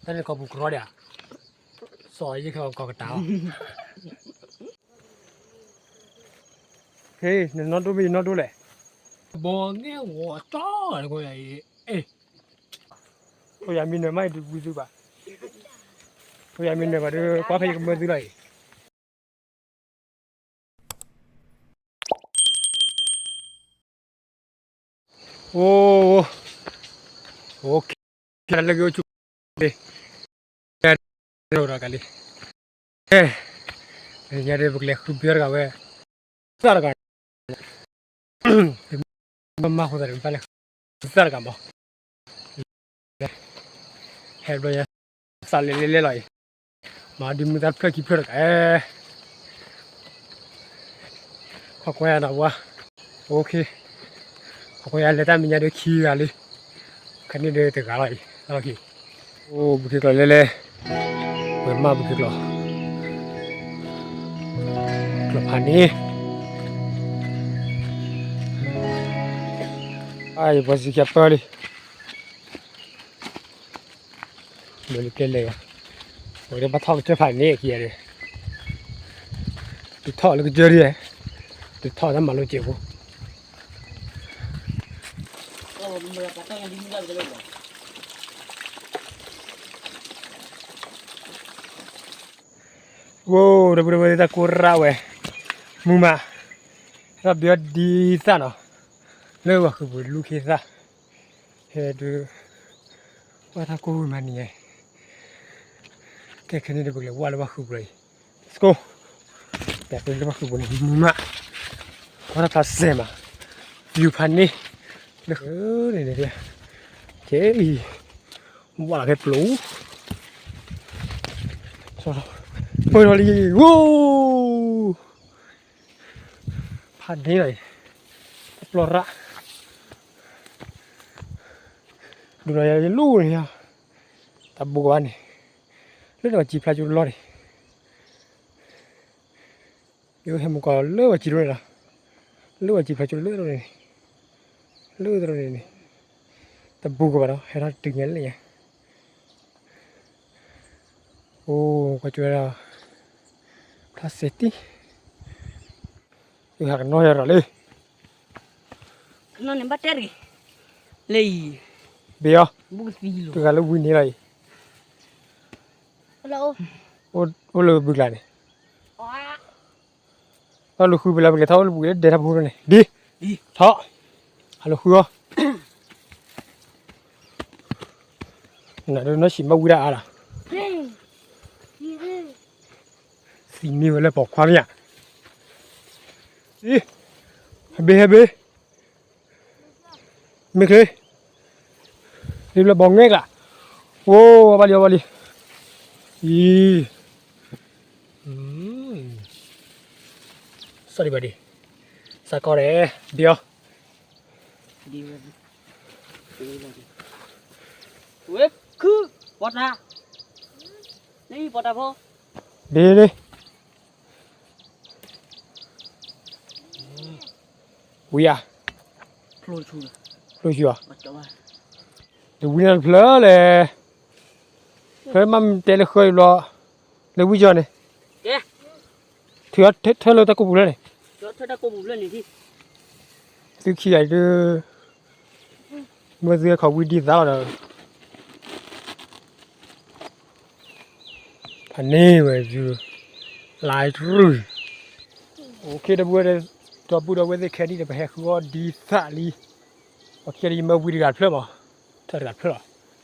Tadi kau buku roda. Soalnya kau ketawa. Hei, not do le. Bongnya water kau ya. Kau ya minum mai tu buju ba. Kau ya minum ba tu kau pergi kemana tu lagi? Oh, okay. Kita lagi ucu. Orang kali. Nyari bukan kubiar kau ya. Besar kan? Mama aku dari balik. Besar kan boh? Hebat ya. Salih lele lagi. Madi muda pergi pergi. Aku ya nak wah. Okay. Aku ya letak minyak dia kiri. Kan ini dia tegak lagi. Oh, begitu lele. Memang begitu. Kelapa ni. Ay, pasti siapa ni? Boleh kelih ya. Boleh batal cepat ni kiri. Batal lagi jari. Batal dah malu cepu. Wow, dah betul-betul tak kurang weh. Muma, dah biar di sana. Lepas aku bulu kisah. Hedu, what aku mana ni? Kayak ni dah boleh. Wala aku boleh. Let's go. Dah boleh aku boleh. Muma, orang tak sema. View pan ni. Ni dia. Okay. Wala kayak peluk. So. Ôi nó đi, wow, phản thế này, lọt ra, đồ này là lú này nha, tập bộ anh này, rất là chỉ phải chịu lọt này, yêu thêm một con lứa và chỉ rồi là, lứa và chỉ phải chịu lứa rồi này, lứa rồi này, tập bộ của bạn đó, hay là từng nhánh này nha, ô, có chuyện là Plaseti, ini akan noyer lagi. Non yang bateri, lei. Biar. Bukan video. Tu kalau bunyi lagi. Hello. Oh lo bukan ni. Kalau hu bila bila tahu lo bukan dia dah bukan ni. Di. Tak. Kalau hu. Nak tu nasi mau budak lah. Sini boleh pokok ni. Habis. Mikir. Ni boleh bongek lah. Wow, balik. Sorry buddy. Sakore, dia. Weh, ku, pota. Ni pota po. Dia. Uya. Flow chu. Lu chưa? Macam mana? The winner player le. Thế mà tên là khơi lo. Le bây giờ này. Yeah. Thế lo ta cũng bù lên này. Thế ta cũng bù lên này đi. Từ khi ấy đưa mưa dưaเขาวิ่งดีดาวrồi. Anh này về chưa lại rồi. Ok đã bữa đây. Tôi bữa đó về cái đi để phải có đi xa đi. Ok đi mà vui đi gặp phơi mà. Thật gặp phơi.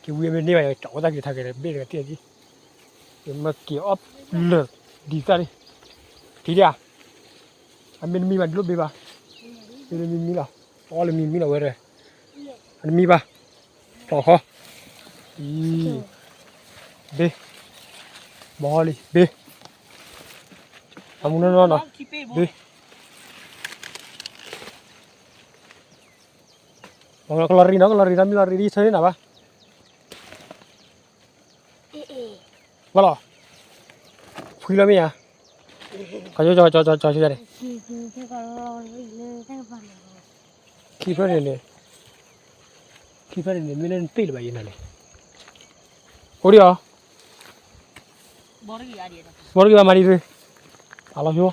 Cái vui bên này chỗ ta cái thằng cái bên cái tiền gì. Nhưng mà kiểu ấp lợn đi xa đi. Thì đi à? Anh bên mi mà lúc đi ba. Bên mi là. All the mi là về rồi. Anh mi ba. Rõ khó. B. Bỏ đi. B. Anh muốn nó. B. Kalau lari kami di sana apa? Kalau, film ni ya? Kau coba cari. Kiper ni, milen pil bayi nale. Ori ya? ဘောရကြီးရည်တာ ဘောကမာရီရအလာပြော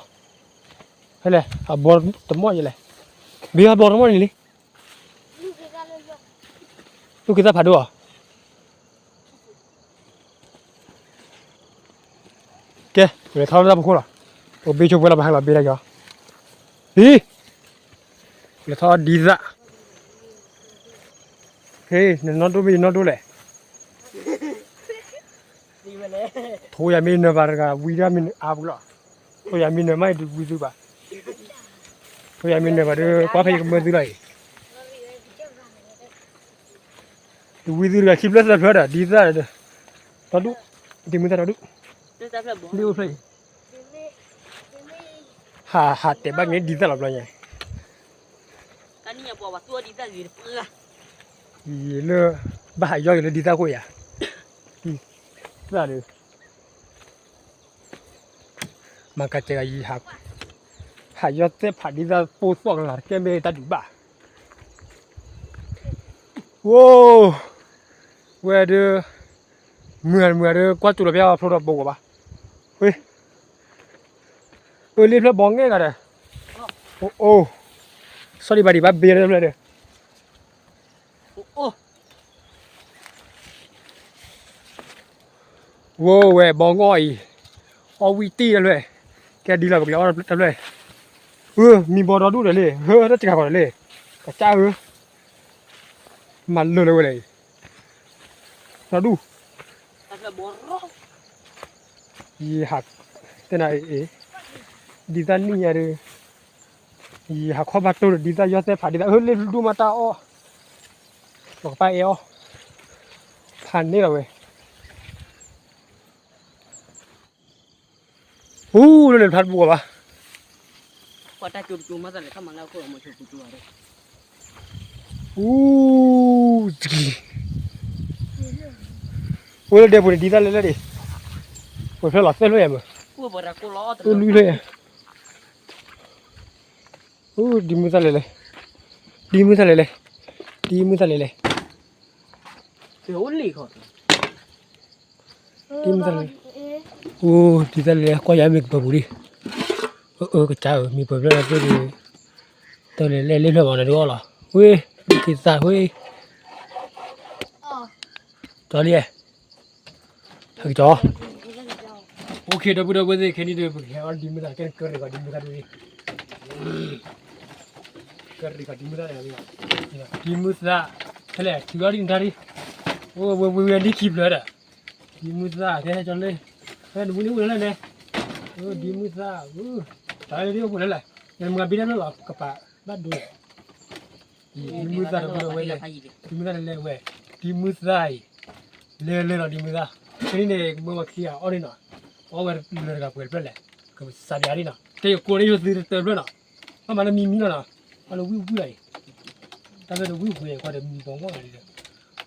ဟဲ့လေအဘောတမောရလေဘေးကဘောတမောနေလေလူကဖာတော့ကဲဘယ်ထောင်းလာဘခိုးလားဟိုဘေးချုပ်ပွဲလာဘာလာပေးလိုက်ကြောဟီလေထောဒီဇာဟေးနော်တို့မီနော်တို့လေ ဒီမလဲ ထိုးရမင်းနဘာကဝီရမင်းအာဘူးလားထိုးရမင်းနမိုက်ဒူဝီစုပါထိုးရမင်းနဘာတော့ကွာဖေးကမသိလိုက်ဒူဝီစုကခိပလက်လက်ဖျားတာဒီဇာတော်တို့ဒီမသားတော်တို့ တက်တက်ဖက်ဘော လေးဦးဖေးဟာတဲ့ဘာငယ်ဒီဇာလောက်လိုက် ကနီးပေါ်ပါသူဒီတက်ကြီးပလာ ဒီလေဘာရောက်ရလေဒီဇာကိုရဒီဇာလေမကတဲ့ကြီးဟာရောက်တဲ့ဖာဒီဇာပို့ဆောက်လာကဲမဲတတူပါဝိုးဝဲဒမွေကွာတူလပြဖလို့တော့ပို့ပါဝေးလေးဖလဘောင်းငဲ့ကြတယ်အိုး sorry ဘာဒီဘာဘေးရလဲ အိုး ဝိုးဝဲဘောင်းငေါ်ဤအော်ဝီတီရလဲကဲဒီလောက်ပြောတယ်လဲมีบอดดูเลยเฮ้ยจะกลับก่อนเลยกระจ้ามันเลยเราดู တက်ဖက်ဘောရော ยีหักแต่ไหนดีตานี่อะไรยีหักข้อบัตรตัวดีตายอดแต่ผ่านดีตาเฮ้ยเลยดูมาตาอ้อบอกไปเอวผ่านนี่เหรอเว้ยเลยทัดบัวปะ ပေါ်တာကျူမစားလေခမလာကိုမချူကျူရတယ် โอ้เดี๋ยวปุ่นดีตาเลยดิปุ่นเพื่อหลอดเส้นเลยมั้ย ကိုဘောရကိုလော ลุยเลยดีมือสั่นเลยดีมือสั่นเลย ဒီဦးလီခေါ် ดีมือสั่นเลยดีสั่นเลยก็ยังมีปะบุรีก็จ้ามีปะแล้วตัวนี้ตัวเลยเล่นๆมาแล้วเหรอเว้ยกินซะเว้ยจอลี่ฮักจอโอเคดับดับเว้ยแค่นี้เด้อเอาดีมือสั่นแค่เกิดก็ดีมือสั่นเลยเกิดก็ดีมือสั่นเลยดีมือสั่นแหละที่ว่าดีนทารีเว้ยนี่คลิปเลยอ่ะดีมือสั่นแค่จอเลยเฮ้ยดูนี่เลยเนี่ยดีมือสั่นตายเลยดิพูดอะไรยังมึงบินนั่นหรอกระปะบ้านดูดีมือสั่นเราเว้ยดีมือสั่นเลยเว้ยดีมือสั่นเลยเราดีมือสั่นทีนี้เนี่ยมึงมาเคลียร์เอาดิเนาะเอาไว้เลยกับเพื่อนเพื่อนแหละก็สัญญาดิเนาะแต่กูเนี่ยอยู่ที่เติมด้วยเนาะมันมีเนาะมันวิวเลยแต่เป็นวิวเลยก็จะมีบองว่าอะไรเนี่ย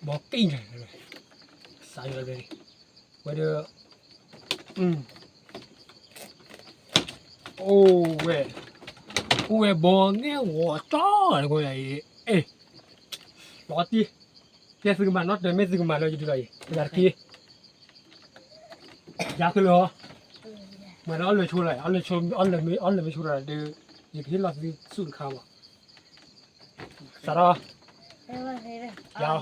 บอกเก่งเลยสายเลยเว้ยโอ้เว้ยบองเนี่ยหัวจ้อเลยกูไอ้ปกติแกซื้อมาน็อตเดินไม่ซื้อมาเลยอยู่ด้วยอยากทีอยากคือเหรอเหมือนเอาเลยชูเลยเอาเลยชูเอาเลยไม่ชูเลยเดี๋ยวอย่างที่เราซื้อสูตรข้าวสาระยาว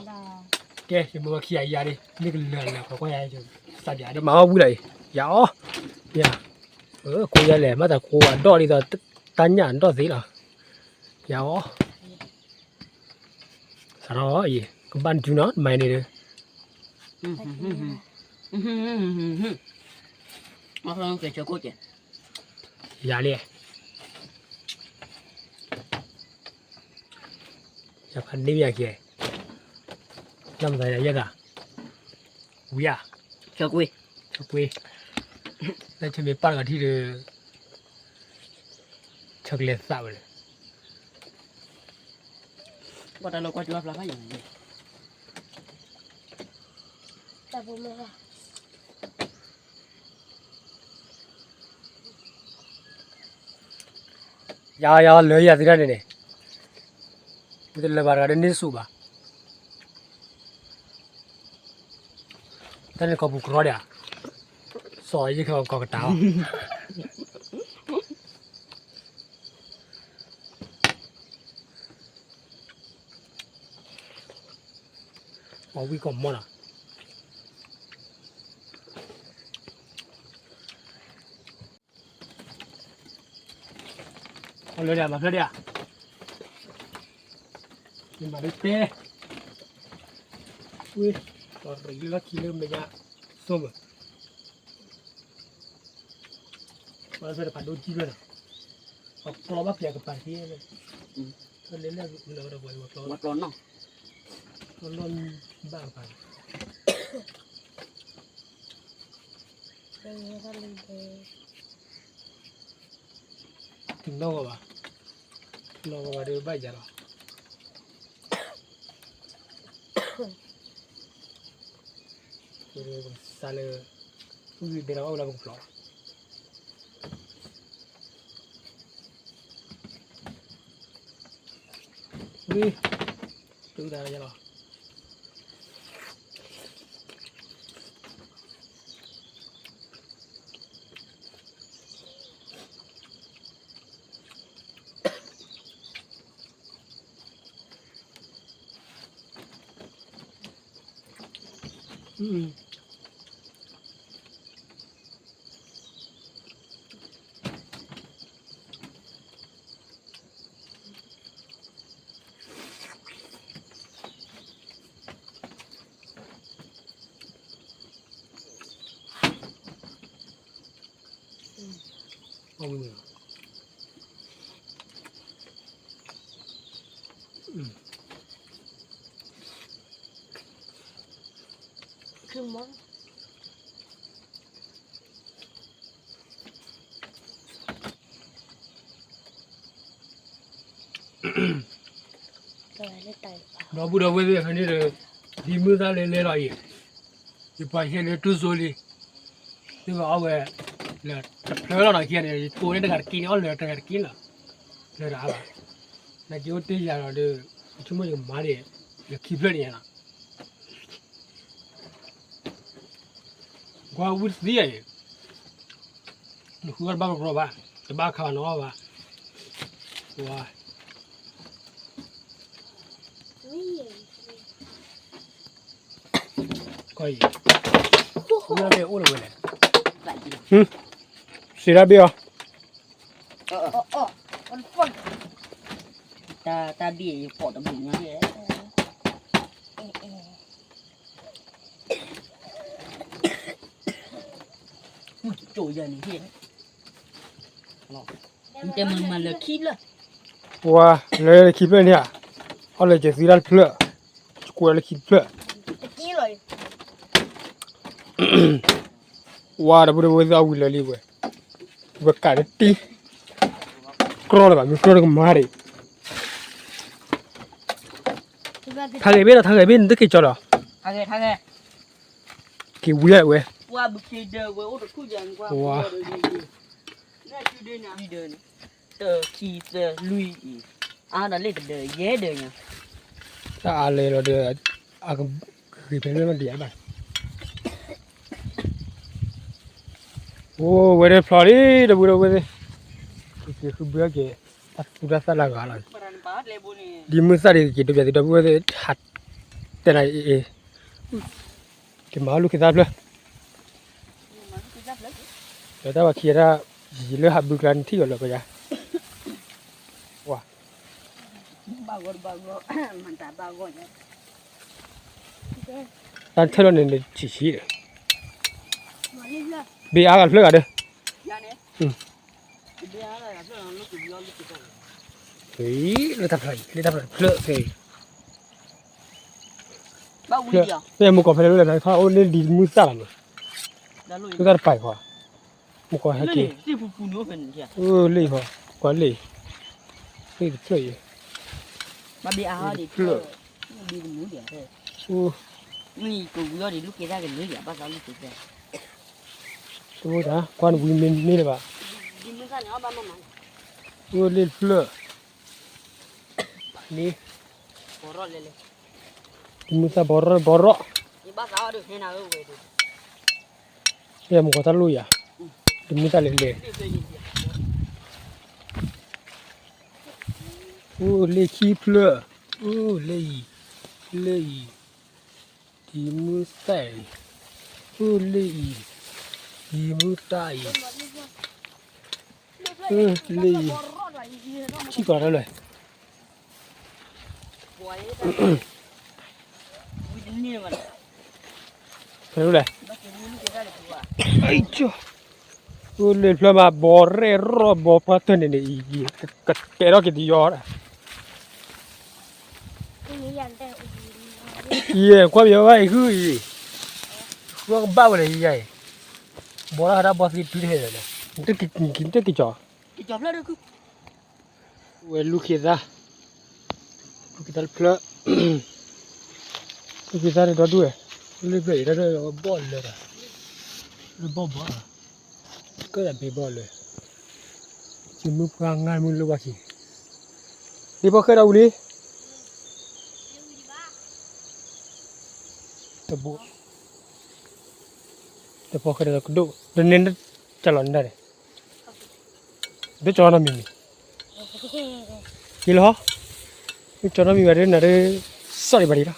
แกจะมาขี้ยาดินี่ก็เลื่อนแล้วเขาก็ยาจะสัตว์ยาเดี๋ยวมาเอาบุหรี่ยาวเนี่ยกูยาแหละมาแต่กูดอดีต่อตันหยานดอสิล่ะยาวสาระอีก็บ้านจูนอตไม่เนี่ย มาลองเกจโคตร ยาเลยยาพันนี่มีอะไรน้ำใส่อะไรยังอ่ะวิยา เจ้ากุ้ย ชุกเว้ยแล้วจะมีปั้นกันที่เดือช็อกโกแลตสาวเลย ว่าแต่เราก็จะรับละอย่างนี้ แต่ผมไม่ค่ะ ยาเลยยาที่นั่นเนี่ยมันจะระบาดกันนี่สูบอ่ะท่านก็บุกรอดอ่ะ ซอยยี่เขากอกระตาวเอาวิกอมมั้งอ่ะเอาเลยเดี๋ยวมาเพื่อเดี๋ยวนี่มาด้วยเต้อุ้ยตอนรีแล้วทีเริ่มเลยอะส้มมาเพื่อจะผ่านดูจีบเลยนะเอากรอบมาเปลี่ยนกับปาร์ตี้เลยก็เล่นเล่นเราเราไว้ว่า วัดร้อนเนาะ ร้อนบ้าไป เป็นยังไงเลย ถึงนอกก็ว่าเดี๋ยวใบจะหรอเดี๋ยวซาเลอุ้ยเดี๋ยวเราเอาละบุกหรออุ้ยดูได้จะหรอเอามือคือมั้งตัวอะไรตายเปล่า เราบุรุษเว้ยคนนี้เลยดีมือตาเลยเลยหรออีที่ไปเห็นเลยทุโซลีที่ว่าเอาไว้เลยเพลย์เราหน่อยแค่นี้ตัวนี้ต่างกันกินเอาเลยต่างกันกินละเลยอะไรนะจีโอตีจาร์เราชั่วโมงมาเลยเลยคีบเลยเนี่ยนะกว่าวุ้นดีอ่ะหัวบ้าก็บ้าจะบ้าข้าวน้อบ้าว้า นี่ ก็อีนี่เราไปโอ้เลย ใส่กิน สิระเบีย มันฟัง ตาเบี้ยปอดตะบุญเนี่ย โจยนี่เห็นมันจะมันมาเลยคิดเลย ว้าเลยคีบเลยเนี่ยเอาเลยจะสิระเพลย์กูเลยคีบเพลย์ ตะกี้เลย ว้าเราบุรุษเว้ยเอาวิลลี่เว้ยเว้ยการตีครอลกันมีครอลกันมาเลยทางไหนเป็นทางไหนเป็นตึกกี่จอร์ ทางไงกี่วิลล์เว้ย ว่าบุกเดินเว้ยโอ้ตัวคู่ยันกว่าน่าชื่อเดินนะเดินเตอขี่เตอลุยนั่นเลยเดินเย่เดินเนี่ย ถ้าอะไรเราเดี๋ยวคือเป็นเรื่องมันเดียบไปโอ้เว้ยฟลอรีเราบุรุษเว้ยคือเบื่อเกะสุดาสลากอะไรดีมือสั่นเลยกี่ตัวจะตัวเว้ยหัดแต่ไหนเก็บมาลูกคิดได้เลยเดี๋ยวถ้าว่าเคียร์ยีเลือหับบุกรันที่ก่อนเลยก็จะว้า bagorมันตา bagor เนี่ย ตอนเท่านั้นเลยชี้เลย มาเรื่อย เบียร์กันเพื่อกันเด้อย าเนี่ยเดี๋ยวอะไรเพื่อนลูกเดียวลูกเดียว เฮ้ยเราทำอะไรเพื่อเฮ้ย บ้าวิ่งเดียว เนี่ยมุกกอล์ฟเลยเลยนะเขาเอาเนี่ยดีมือสั่นเลย แล้วลุย ก็ได้ไปกว่ามุกกอล์ฟให้ นี่ กี่ ที่ฟูนู้เป็นใช่เลยกว่าเลยนี่เพื่อ มาเบียร์ดิเพื่อดีเป็นนู้เดียวเลยนี่กูยอดดิลูกเกด้กันนู้เดียวบ้าเราลูกเกด้ ตัวนะควันวินนี่เลยป่ะ ดิมันสั่นเอาบ้ามันเลยเพื่อนี่ บอรอเลย มือสั่นบอร์ นี่บ้าเราดูเห็นเอาไว้ดู ya mo kota lu ya demi ta le le oh les qui pleut oh les di mu sai oh les di mu tai เลย chi có đó rồi ป่วยวิ่งนี่มัน phải rồi บักนี่จะได้หรือเปล่า ai cho oh le flama borre robo patene ne i che ro che di ora พรุ่งนี้ยันแต่อุบล ye qua bio vai hu i qua ba le ye bora hara boss ki tu he le te ki cho จะจบแล้วคือ we lu kita pla lu kita re do du le be re bol le da le bo ba cái là bị bỏ rồi chỉ mưa qua ngay mưa lưu bạc đi bao khơi đâu đi tập bộ tập bao khơi đâu cũng đủ nên nó chả lỏng đây để cho nó mình gì lo để cho nó mình vào đây là để sorry bà đi đó